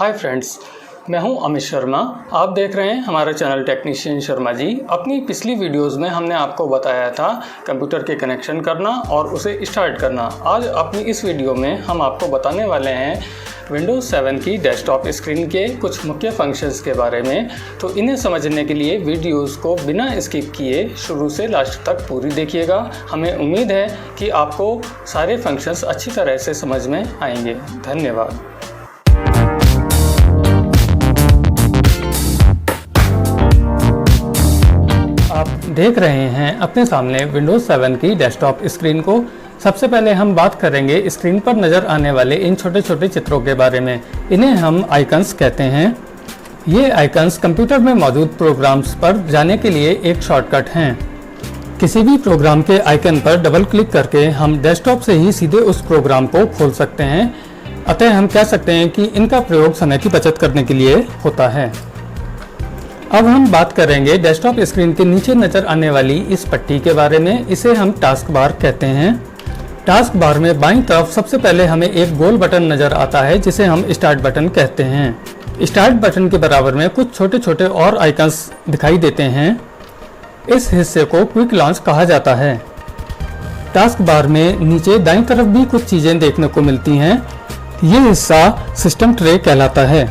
Hi friends, मैं हूं अमित शर्मा। आप देख रहे हैं हमारा चैनल टेक्नीशियन शर्मा जी। अपनी पिछली वीडियोस में हमने आपको बताया था कंप्यूटर के कनेक्शन करना और उसे स्टार्ट करना। आज अपनी इस वीडियो में हम आपको बताने वाले हैं विंडोज़ 7 की डेस्कटॉप स्क्रीन के कुछ मुख्य फंक्शंस के बारे में। तो इन्हें समझने के लिए वीडियोस को बिना स्किप किए शुरू से लास्ट तक पूरी देखिएगा। हमें उम्मीद है कि आपको सारे फंक्शंस अच्छी तरह से समझ में आएंगे। धन्यवाद। आप देख रहे हैं अपने सामने विंडोज़ 7 की डेस्कटॉप स्क्रीन को। सबसे पहले हम बात करेंगे स्क्रीन पर नज़र आने वाले इन छोटे छोटे चित्रों के बारे में। इन्हें हम आइकन्स कहते हैं। ये आइकन्स कंप्यूटर में मौजूद प्रोग्राम्स पर जाने के लिए एक शॉर्टकट हैं। किसी भी प्रोग्राम के आइकन पर डबल क्लिक करके हम डेस्कटॉप से ही सीधे उस प्रोग्राम को खोल सकते हैं। अतः हम कह सकते हैं कि इनका प्रयोग समय की बचत करने के लिए होता है। अब हम बात करेंगे डेस्कटॉप स्क्रीन के नीचे नज़र आने वाली इस पट्टी के बारे में। इसे हम टास्क बार कहते हैं। टास्क बार में बाईं तरफ सबसे पहले हमें एक गोल बटन नज़र आता है जिसे हम स्टार्ट बटन कहते हैं। स्टार्ट बटन के बराबर में कुछ छोटे छोटे और आइकन्स दिखाई देते हैं। इस हिस्से को क्विक लॉन्च कहा जाता है। टास्क बार में नीचे दाईं तरफ भी कुछ चीज़ें देखने को मिलती हैं। ये हिस्सा सिस्टम ट्रे कहलाता है।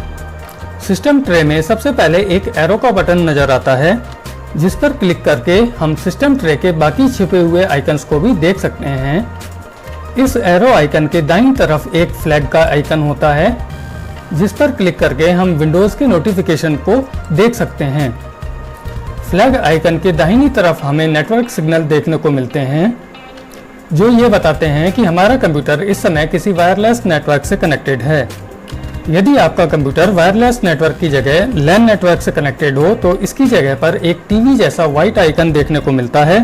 सिस्टम ट्रे में सबसे पहले एक एरो का बटन नज़र आता है जिस पर क्लिक करके हम सिस्टम ट्रे के बाकी छिपे हुए आइकन्स को भी देख सकते हैं। इस एरो आइकन के दाईं तरफ एक फ्लैग का आइकन होता है जिस पर क्लिक करके हम विंडोज़ के नोटिफिकेशन को देख सकते हैं। फ्लैग आइकन के दाहिनी तरफ हमें नेटवर्क सिग्नल देखने को मिलते हैं जो ये बताते हैं कि हमारा कंप्यूटर इस समय किसी वायरलेस नेटवर्क से कनेक्टेड है। यदि आपका कंप्यूटर वायरलेस नेटवर्क की जगह लैन नेटवर्क से कनेक्टेड हो तो इसकी जगह पर एक टीवी जैसा व्हाइट आइकन देखने को मिलता है,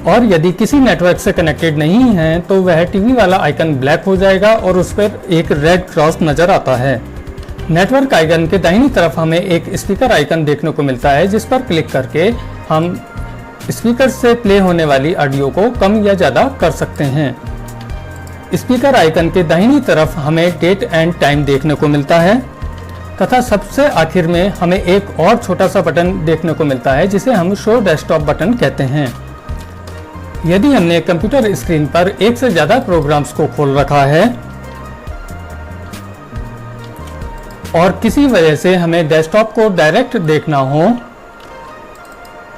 और यदि किसी नेटवर्क से कनेक्टेड नहीं है तो वह टीवी वाला आइकन ब्लैक हो जाएगा और उस पर एक रेड क्रॉस नज़र आता है। नेटवर्क आइकन के दाहिनी तरफ हमें एक स्पीकर आइकन देखने को मिलता है जिस पर क्लिक करके हम स्पीकर से प्ले होने वाली ऑडियो को कम या ज़्यादा कर सकते हैं। स्पीकर आइकन के दाहिनी तरफ हमें डेट एंड टाइम देखने को मिलता है तथा सबसे आखिर में हमें एक और छोटा सा बटन देखने को मिलता है जिसे हम शो डेस्कटॉप बटन कहते हैं। यदि हमने कंप्यूटर स्क्रीन पर एक से ज़्यादा प्रोग्राम्स को खोल रखा है और किसी वजह से हमें डेस्कटॉप को डायरेक्ट देखना हो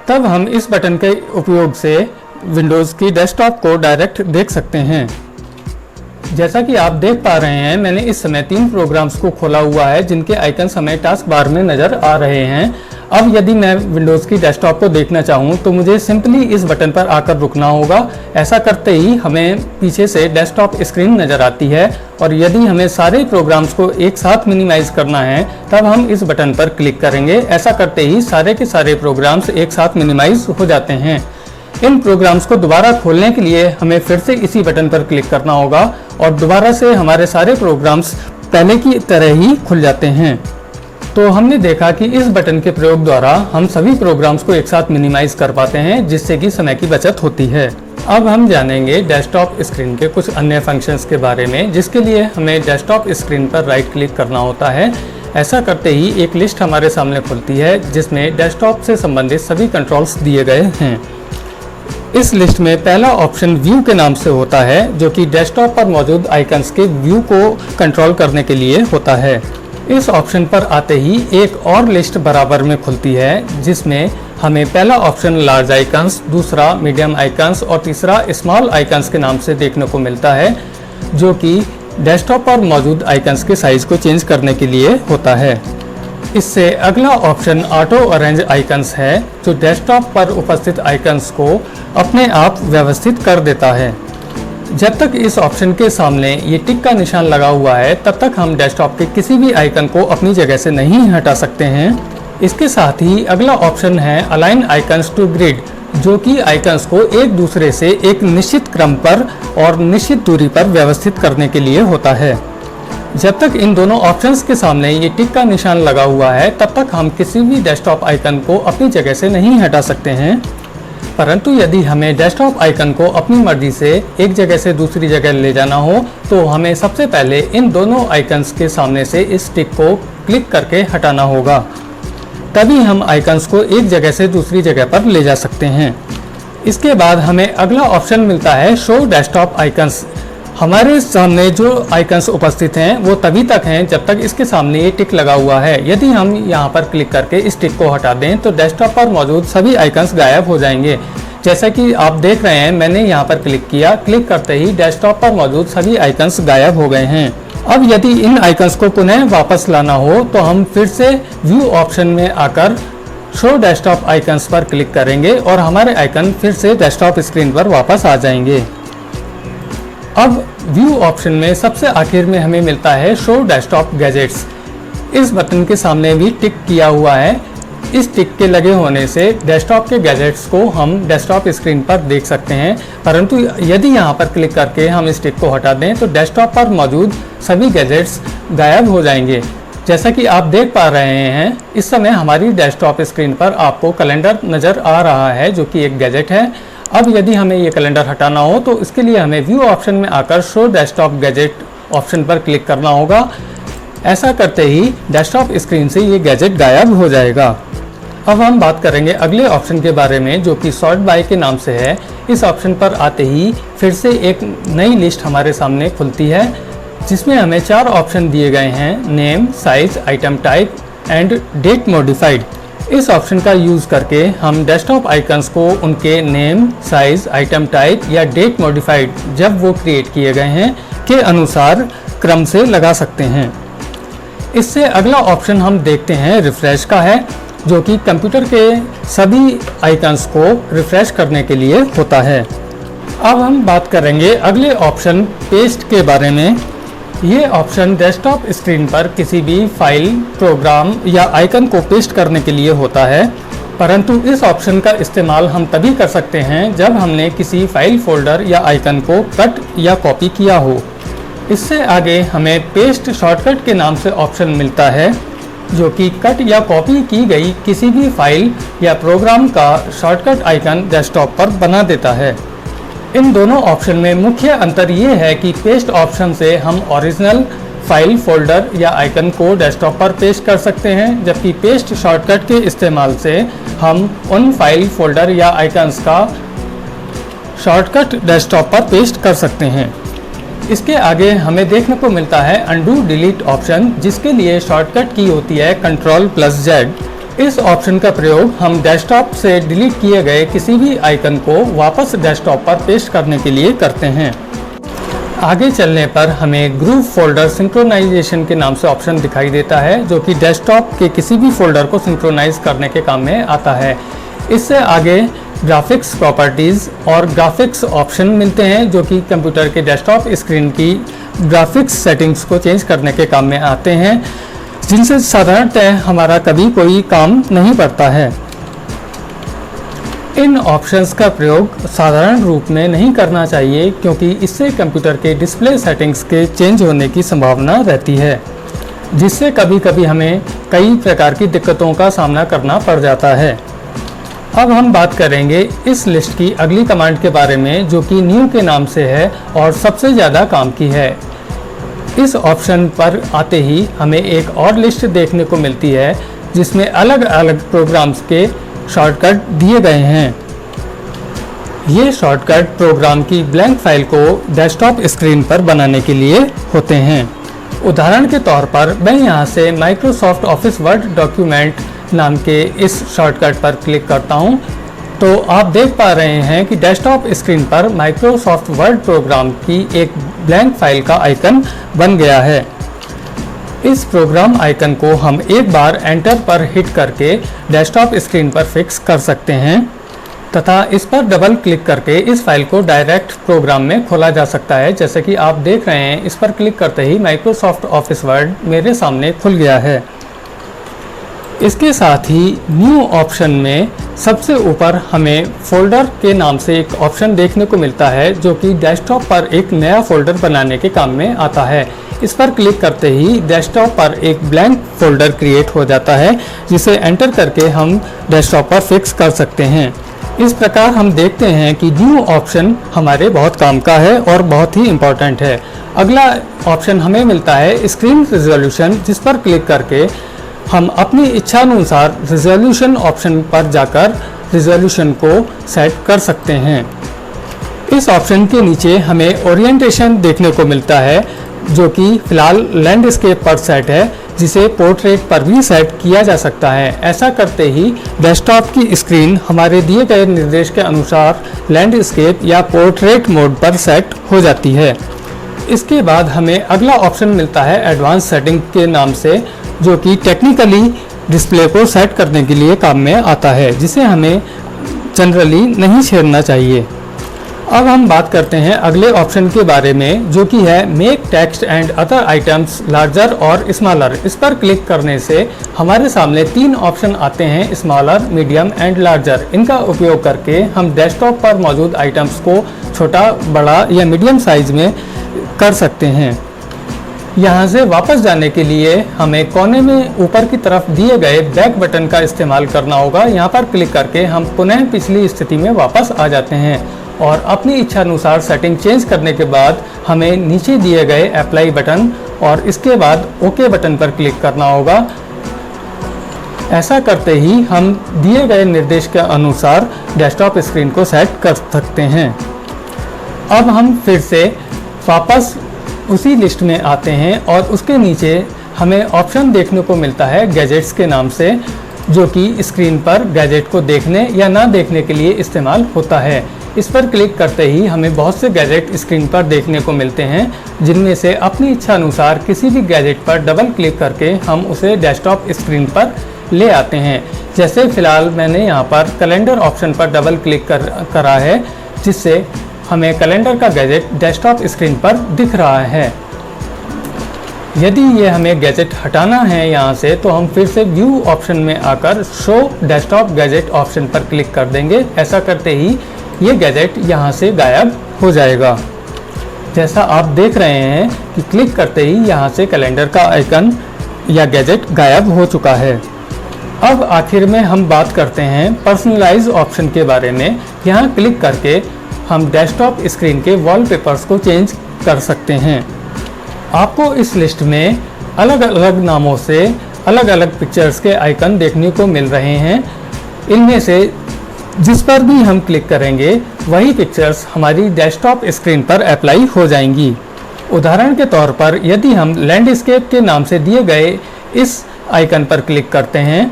तब हम इस बटन के उपयोग से विंडोज़ की डेस्कटॉप को डायरेक्ट देख सकते हैं। जैसा कि आप देख पा रहे हैं, मैंने इस समय 3 प्रोग्राम्स को खोला हुआ है जिनके आइकन्स हमें टास्क बार में नज़र आ रहे हैं। अब यदि मैं विंडोज़ की डेस्कटॉप को देखना चाहूँ तो मुझे सिंपली इस बटन पर आकर रुकना होगा। ऐसा करते ही हमें पीछे से डेस्कटॉप स्क्रीन नज़र आती है, और यदि हमें सारे प्रोग्राम्स को एक साथ मिनिमाइज करना है तब हम इस बटन पर क्लिक करेंगे। ऐसा करते ही सारे के सारे प्रोग्राम्स एक साथ मिनिमाइज हो जाते हैं। इन प्रोग्राम्स को दोबारा खोलने के लिए हमें फिर से इसी बटन पर क्लिक करना होगा और दोबारा से हमारे सारे प्रोग्राम्स पहले की तरह ही खुल जाते हैं। तो हमने देखा कि इस बटन के प्रयोग द्वारा हम सभी प्रोग्राम्स को एक साथ मिनिमाइज कर पाते हैं जिससे कि समय की बचत होती है। अब हम जानेंगे डेस्कटॉप स्क्रीन के कुछ अन्य फंक्शंस के बारे में जिसके लिए हमें डेस्कटॉप स्क्रीन पर राइट क्लिक करना होता है। ऐसा करते ही एक लिस्ट हमारे सामने खुलती है जिसमें डेस्कटॉप से संबंधित सभी कंट्रोल्स दिए गए हैं। इस लिस्ट में पहला ऑप्शन व्यू के नाम से होता है जो कि डेस्कटॉप पर मौजूद आइकन्स के व्यू को कंट्रोल करने के लिए होता है। इस ऑप्शन पर आते ही एक और लिस्ट बराबर में खुलती है जिसमें हमें पहला ऑप्शन लार्ज आइकन्स, दूसरा मीडियम आइकन्स और तीसरा स्मॉल आइकन्स के नाम से देखने को मिलता है जो कि डेस्कटॉप पर मौजूद आइकन्स के साइज को चेंज करने के लिए होता है। इससे अगला ऑप्शन ऑटो अरेंज आइकन्स है जो डेस्कटॉप पर उपस्थित आइकन्स को अपने आप व्यवस्थित कर देता है। जब तक इस ऑप्शन के सामने ये टिक का निशान लगा हुआ है तब तक हम डेस्कटॉप के किसी भी आइकन को अपनी जगह से नहीं हटा सकते हैं। इसके साथ ही अगला ऑप्शन है अलाइन आइकन्स टू ग्रिड जो कि आइकन्स को एक दूसरे से एक निश्चित क्रम पर और निश्चित दूरी पर व्यवस्थित करने के लिए होता है। जब तक इन दोनों ऑप्शंस के सामने ये टिक का निशान लगा हुआ है तब तक हम किसी भी डेस्कटॉप आइकन को अपनी जगह से नहीं हटा सकते हैं। परंतु यदि हमें डेस्कटॉप आइकन को अपनी मर्जी से एक जगह से दूसरी जगह ले जाना हो तो हमें सबसे पहले इन दोनों आइकन्स के सामने से इस टिक को क्लिक करके हटाना होगा, तभी हम आइकन्स को एक जगह से दूसरी जगह पर ले जा सकते हैं। इसके बाद हमें अगला ऑप्शन मिलता है शो डेस्कटॉप आइकन्स। हमारे सामने जो आइकन्स उपस्थित हैं वो तभी तक हैं जब तक इसके सामने ये टिक लगा हुआ है। यदि हम यहाँ पर क्लिक करके इस टिक को हटा दें तो डेस्कटॉप पर मौजूद सभी आइकन्स गायब हो जाएंगे। जैसा कि आप देख रहे हैं, मैंने यहाँ पर क्लिक किया, क्लिक करते ही डेस्कटॉप पर मौजूद सभी आइकन्स गायब हो गए हैं। अब यदि इन आइकन्स को पुनः वापस लाना हो तो हम फिर से व्यू ऑप्शन में आकर शो डेस्कटॉप आइकन्स पर क्लिक करेंगे और हमारे आइकन फिर से डेस्कटॉप स्क्रीन पर वापस आ जाएंगे। अब व्यू ऑप्शन में सबसे आखिर में हमें मिलता है शो डेस्कटॉप गैजेट्स। इस बटन के सामने भी टिक किया हुआ है। इस टिक के लगे होने से डेस्कटॉप के गैजेट्स को हम डेस्कटॉप स्क्रीन पर देख सकते हैं, परंतु यदि यहाँ पर क्लिक करके हम इस टिक को हटा दें तो डेस्कटॉप पर मौजूद सभी गैजेट्स गायब हो जाएंगे। जैसा कि आप देख पा रहे हैं, इस समय हमारी डेस्कटॉप स्क्रीन पर आपको कैलेंडर नज़र आ रहा है जो कि एक गैजेट है। अब यदि हमें ये कैलेंडर हटाना हो तो इसके लिए हमें व्यू ऑप्शन में आकर शो डेस्कटॉप गैजेट ऑप्शन पर क्लिक करना होगा। ऐसा करते ही डेस्कटॉप स्क्रीन से ये गैजेट गायब हो जाएगा। अब हम बात करेंगे अगले ऑप्शन के बारे में जो कि सॉर्ट बाय के नाम से है। इस ऑप्शन पर आते ही फिर से एक नई लिस्ट हमारे सामने खुलती है जिसमें हमें 4 ऑप्शन दिए गए हैं: name, size, item type and date modified. इस ऑप्शन का यूज़ करके हम डेस्कटॉप आइकन्स को उनके नेम, साइज, आइटम टाइप या डेट मॉडिफाइड जब वो क्रिएट किए गए हैं के अनुसार क्रम से लगा सकते हैं। इससे अगला ऑप्शन हम देखते हैं रिफ्रेश का है, जो कि कंप्यूटर के सभी आइकन्स को रिफ्रेश करने के लिए होता है। अब हम बात करेंगे अगले ऑप्शन पेस्ट के बारे में। ये ऑप्शन डेस्कटॉप स्क्रीन पर किसी भी फाइल, प्रोग्राम या आइकन को पेस्ट करने के लिए होता है, परंतु इस ऑप्शन का इस्तेमाल हम तभी कर सकते हैं जब हमने किसी फाइल, फोल्डर या आइकन को कट या कॉपी किया हो। इससे आगे हमें पेस्ट शॉर्टकट के नाम से ऑप्शन मिलता है जो कि कट या कॉपी की गई किसी भी फाइल या प्रोग्राम का शॉर्टकट आइकन डेस्कटॉप पर बना देता है। इन दोनों ऑप्शन में मुख्य अंतर ये है कि पेस्ट ऑप्शन से हम ओरिजिनल फाइल, फोल्डर या आइकन को डेस्कटॉप पर पेस्ट कर सकते हैं, जबकि पेस्ट शॉर्टकट के इस्तेमाल से हम उन फाइल, फोल्डर या आइकन्स का शॉर्टकट डेस्कटॉप पर पेस्ट कर सकते हैं। इसके आगे हमें देखने को मिलता है अनडू डिलीट ऑप्शन, जिसके लिए शॉर्टकट की होती है Ctrl+Z। इस ऑप्शन का प्रयोग हम डेस्कटॉप से डिलीट किए गए किसी भी आइकन को वापस डेस्कटॉप पर पेस्ट करने के लिए करते हैं। आगे चलने पर हमें ग्रुप फोल्डर सिंक्रोनाइजेशन के नाम से ऑप्शन दिखाई देता है, जो कि डेस्कटॉप के किसी भी फोल्डर को सिंक्रोनाइज करने के काम में आता है। इससे आगे ग्राफिक्स प्रॉपर्टीज़ और ग्राफिक्स ऑप्शन मिलते हैं जो कि कंप्यूटर के डेस्कटॉप स्क्रीन की ग्राफिक्स सेटिंग्स को चेंज करने के काम में आते हैं, जिनसे साधारणतः हमारा कभी कोई काम नहीं पड़ता है। इन ऑप्शंस का प्रयोग साधारण रूप में नहीं करना चाहिए क्योंकि इससे कंप्यूटर के डिस्प्ले सेटिंग्स के चेंज होने की संभावना रहती है, जिससे कभी कभी हमें कई प्रकार की दिक्कतों का सामना करना पड़ जाता है। अब हम बात करेंगे इस लिस्ट की अगली कमांड के बारे में, जो कि न्यू के नाम से है और सबसे ज़्यादा काम की है। इस ऑप्शन पर आते ही हमें एक और लिस्ट देखने को मिलती है जिसमें अलग अलग प्रोग्राम्स के शॉर्टकट दिए गए हैं। ये शॉर्टकट प्रोग्राम की ब्लैंक फाइल को डेस्कटॉप स्क्रीन पर बनाने के लिए होते हैं। उदाहरण के तौर पर मैं यहाँ से माइक्रोसॉफ्ट ऑफिस वर्ड डॉक्यूमेंट नाम के इस शॉर्टकट पर क्लिक करता हूँ तो आप देख पा रहे हैं कि डेस्कटॉप स्क्रीन पर माइक्रोसॉफ्ट वर्ड प्रोग्राम की एक ब्लैंक फाइल का आइकन बन गया है। इस प्रोग्राम आइकन को हम एक बार एंटर पर हिट करके डेस्कटॉप स्क्रीन पर फिक्स कर सकते हैं तथा इस पर डबल क्लिक करके इस फाइल को डायरेक्ट प्रोग्राम में खोला जा सकता है। जैसे कि आप देख रहे हैं, इस पर क्लिक करते ही माइक्रोसॉफ्ट ऑफिस वर्ड मेरे सामने खुल गया है। इसके साथ ही न्यू ऑप्शन में सबसे ऊपर हमें फोल्डर के नाम से एक ऑप्शन देखने को मिलता है जो कि डेस्कटॉप पर एक नया फोल्डर बनाने के काम में आता है। इस पर क्लिक करते ही डेस्कटॉप पर एक ब्लैंक फोल्डर क्रिएट हो जाता है जिसे एंटर करके हम डेस्कटॉप पर फिक्स कर सकते हैं। इस प्रकार हम देखते हैं कि न्यू ऑप्शन हमारे बहुत काम का है और बहुत ही इम्पोर्टेंट है। अगला ऑप्शन हमें मिलता है स्क्रीन रिजोल्यूशन, जिस पर क्लिक करके हम अपनी इच्छानुसार रिजोल्यूशन ऑप्शन पर जाकर रिजोल्यूशन को सेट कर सकते हैं। इस ऑप्शन के नीचे हमें ओरिएंटेशन देखने को मिलता है, जो कि फिलहाल लैंडस्केप पर सेट है, जिसे पोर्ट्रेट पर भी सेट किया जा सकता है। ऐसा करते ही डेस्कटॉप की स्क्रीन हमारे दिए गए निर्देश के अनुसार लैंडस्केप या पोर्ट्रेट मोड पर सेट हो जाती है। इसके बाद हमें अगला ऑप्शन मिलता है एडवांस सेटिंग के नाम से, जो कि टेक्निकली डिस्प्ले को सेट करने के लिए काम में आता है, जिसे हमें जनरली नहीं छेड़ना चाहिए। अब हम बात करते हैं अगले ऑप्शन के बारे में, जो कि है make text and other items larger और स्मॉलर। इस पर क्लिक करने से हमारे सामने 3 ऑप्शन आते हैं, स्मॉलर, मीडियम एंड लार्जर। इनका उपयोग करके हम डेस्कटॉप पर मौजूद आइटम्स को छोटा, बड़ा या मीडियम साइज में कर सकते हैं। यहाँ से वापस जाने के लिए हमें कोने में ऊपर की तरफ दिए गए बैक बटन का इस्तेमाल करना होगा। यहाँ पर क्लिक करके हम पुनः पिछली स्थिति में वापस आ जाते हैं और अपनी इच्छानुसार सेटिंग चेंज करने के बाद हमें नीचे दिए गए अप्लाई बटन और इसके बाद ओके बटन पर क्लिक करना होगा। ऐसा करते ही हम दिए गए निर्देश के अनुसार डेस्कटॉप स्क्रीन को सेट कर सकते हैं। अब हम फिर से वापस उसी लिस्ट में आते हैं और उसके नीचे हमें ऑप्शन देखने को मिलता है गैजेट्स के नाम से, जो कि स्क्रीन पर गैजेट को देखने या ना देखने के लिए इस्तेमाल होता है। इस पर क्लिक करते ही हमें बहुत से गैजेट स्क्रीन पर देखने को मिलते हैं, जिनमें से अपनी इच्छा अनुसार किसी भी गैजेट पर डबल क्लिक करके हम उसे डेस्कटॉप स्क्रीन पर ले आते हैं। जैसे फ़िलहाल मैंने यहाँ पर कैलेंडर ऑप्शन पर डबल क्लिक करा है, जिससे हमें कैलेंडर का गैजेट डेस्कटॉप स्क्रीन पर दिख रहा है। यदि ये हमें गैजेट हटाना है यहाँ से, तो हम फिर से व्यू ऑप्शन में आकर शो डेस्कटॉप गैजेट ऑप्शन पर क्लिक कर देंगे। ऐसा करते ही ये गैजेट यहाँ से गायब हो जाएगा। जैसा आप देख रहे हैं कि क्लिक करते ही यहाँ से कैलेंडर का आइकन या गैजेट गायब हो चुका है। अब आखिर में हम बात करते हैं पर्सनलाइज ऑप्शन के बारे में। यहाँ क्लिक करके हम डेस्कटॉप स्क्रीन के वॉलपेपर्स को चेंज कर सकते हैं। आपको इस लिस्ट में अलग अलग नामों से अलग अलग पिक्चर्स के आइकन देखने को मिल रहे हैं। इनमें से जिस पर भी हम क्लिक करेंगे वही पिक्चर्स हमारी डेस्कटॉप स्क्रीन पर अप्लाई हो जाएंगी। उदाहरण के तौर पर यदि हम लैंडस्केप के नाम से दिए गए इस आइकन पर क्लिक करते हैं,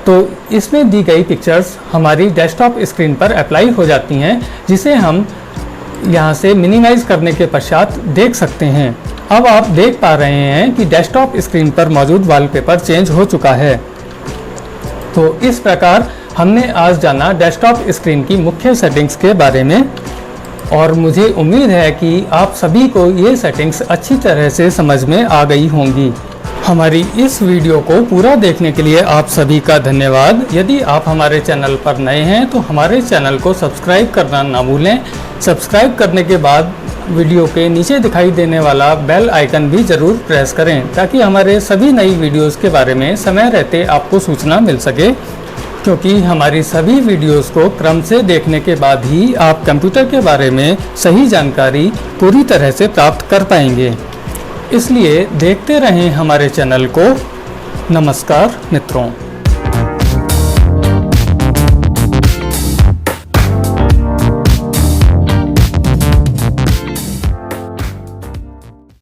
तो इसमें दी गई पिक्चर्स हमारी डेस्कटॉप स्क्रीन पर अप्लाई हो जाती हैं, जिसे हम यहाँ से मिनिमाइज करने के पश्चात देख सकते हैं। अब आप देख पा रहे हैं कि डेस्कटॉप स्क्रीन पर मौजूद वॉलपेपर चेंज हो चुका है। तो इस प्रकार हमने आज जाना डेस्कटॉप स्क्रीन की मुख्य सेटिंग्स के बारे में, और मुझे उम्मीद है कि आप सभी को ये सेटिंग्स अच्छी तरह से समझ में आ गई होंगी। हमारी इस वीडियो को पूरा देखने के लिए आप सभी का धन्यवाद। यदि आप हमारे चैनल पर नए हैं तो हमारे चैनल को सब्सक्राइब करना ना भूलें। सब्सक्राइब करने के बाद वीडियो के नीचे दिखाई देने वाला बेल आइकन भी ज़रूर प्रेस करें, ताकि हमारे सभी नई वीडियोस के बारे में समय रहते आपको सूचना मिल सके, क्योंकि हमारी सभी वीडियोस को क्रम से देखने के बाद ही आप कंप्यूटर के बारे में सही जानकारी पूरी तरह से प्राप्त कर पाएंगे। इसलिए देखते रहें हमारे चैनल को। नमस्कार मित्रों।